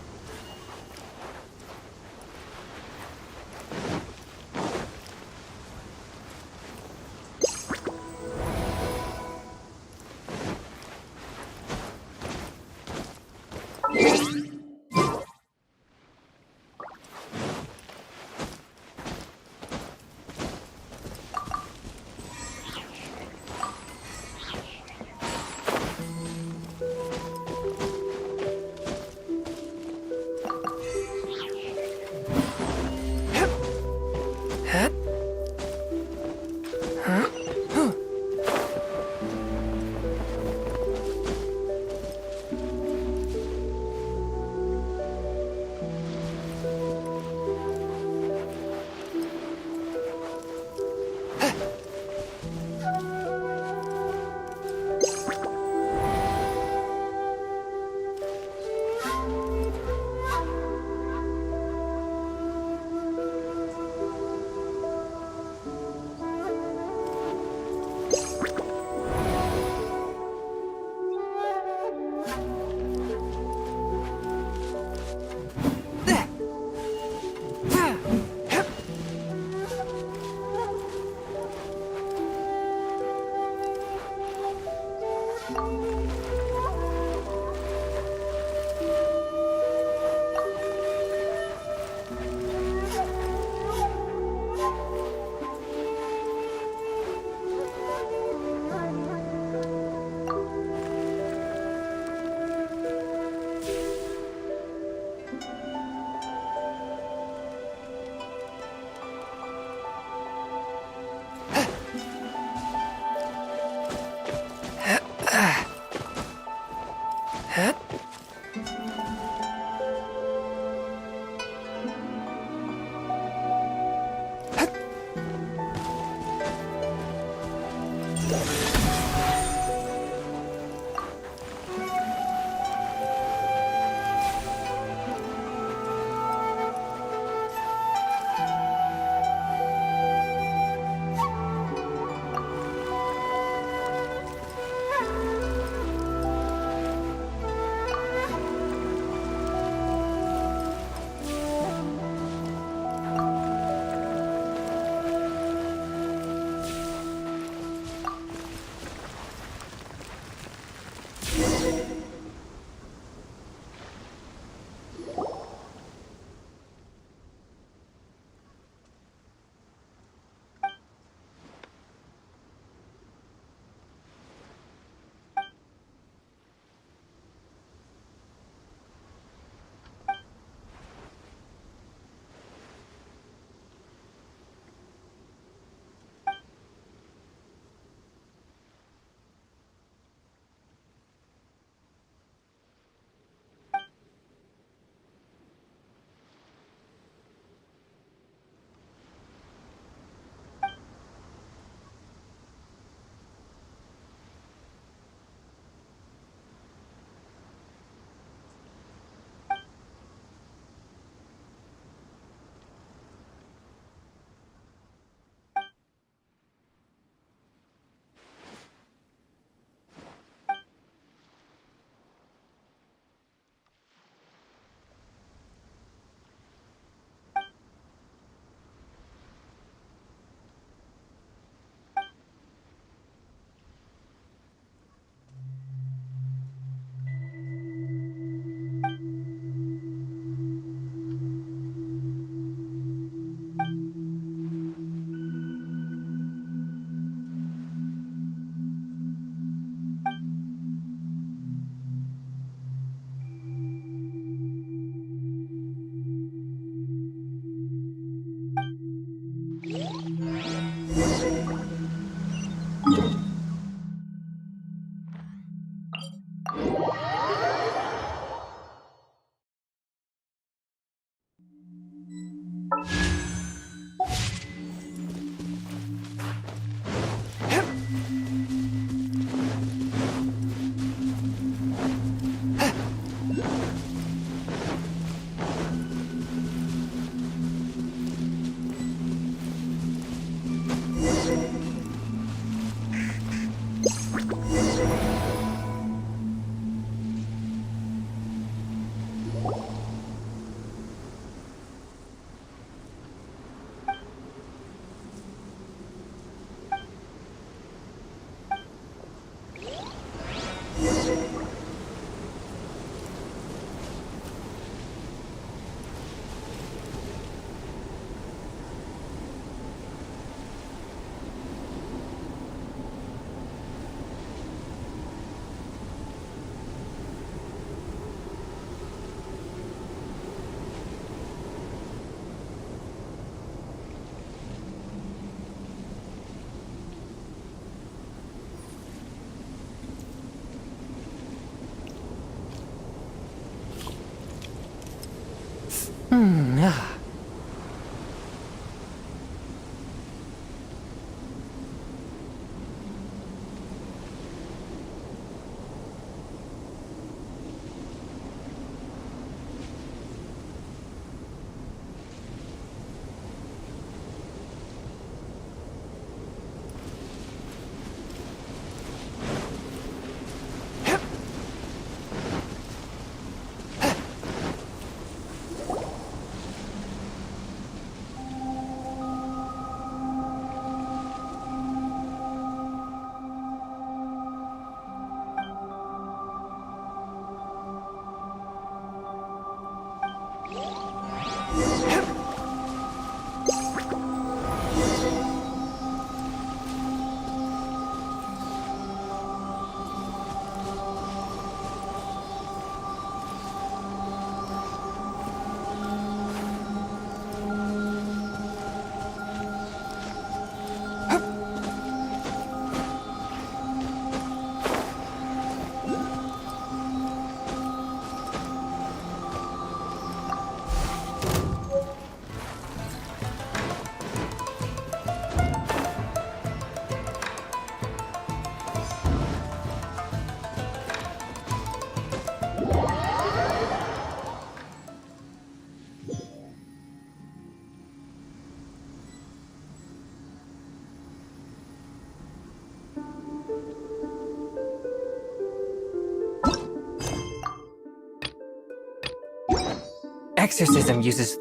Exorcism uses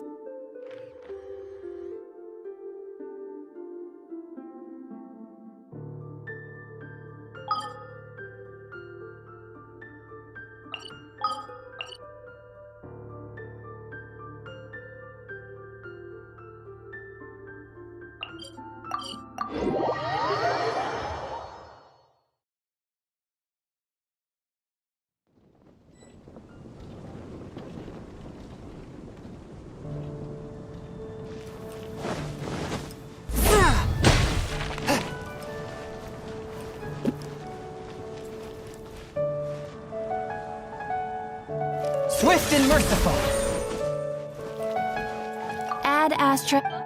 swift and merciful. Ad Astra.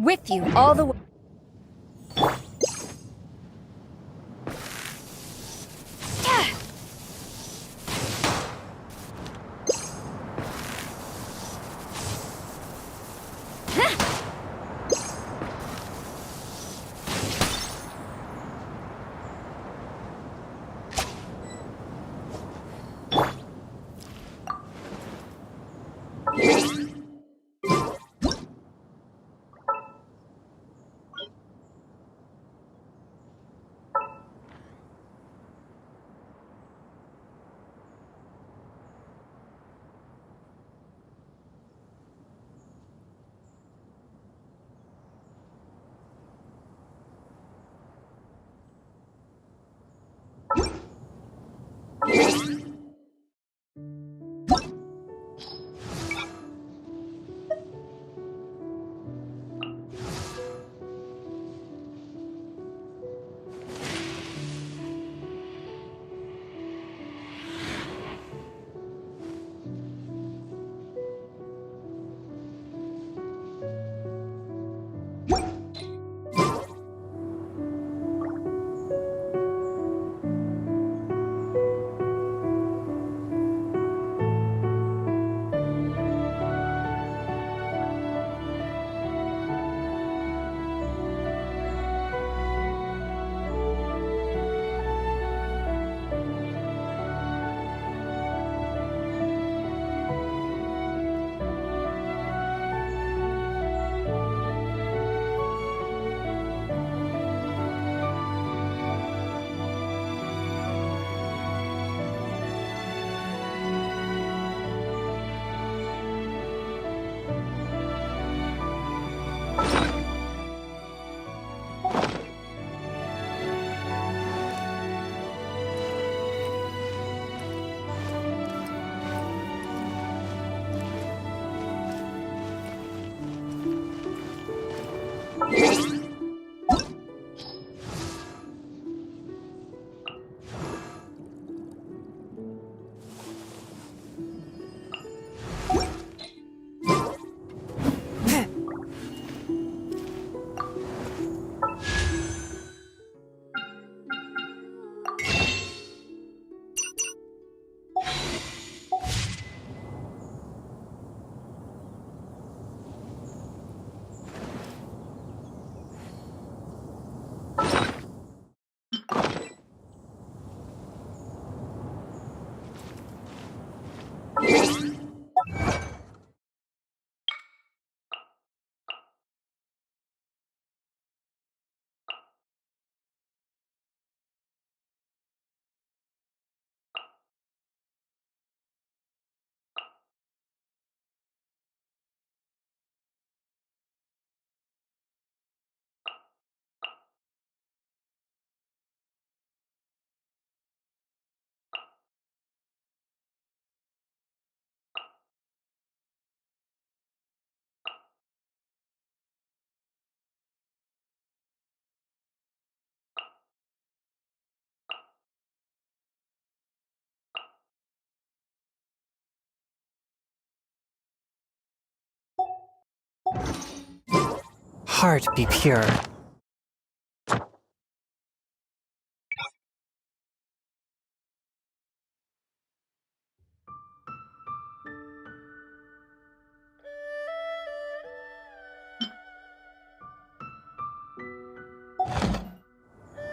With you all the way. Heart be pure.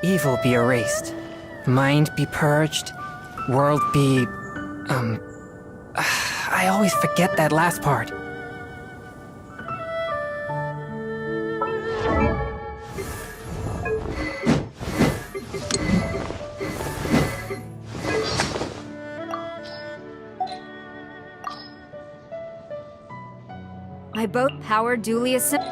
Evil be erased. Mind be purged. World be... I always forget that last part. My boat power duly assembled.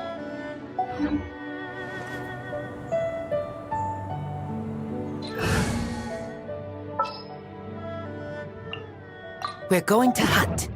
We're going to hunt.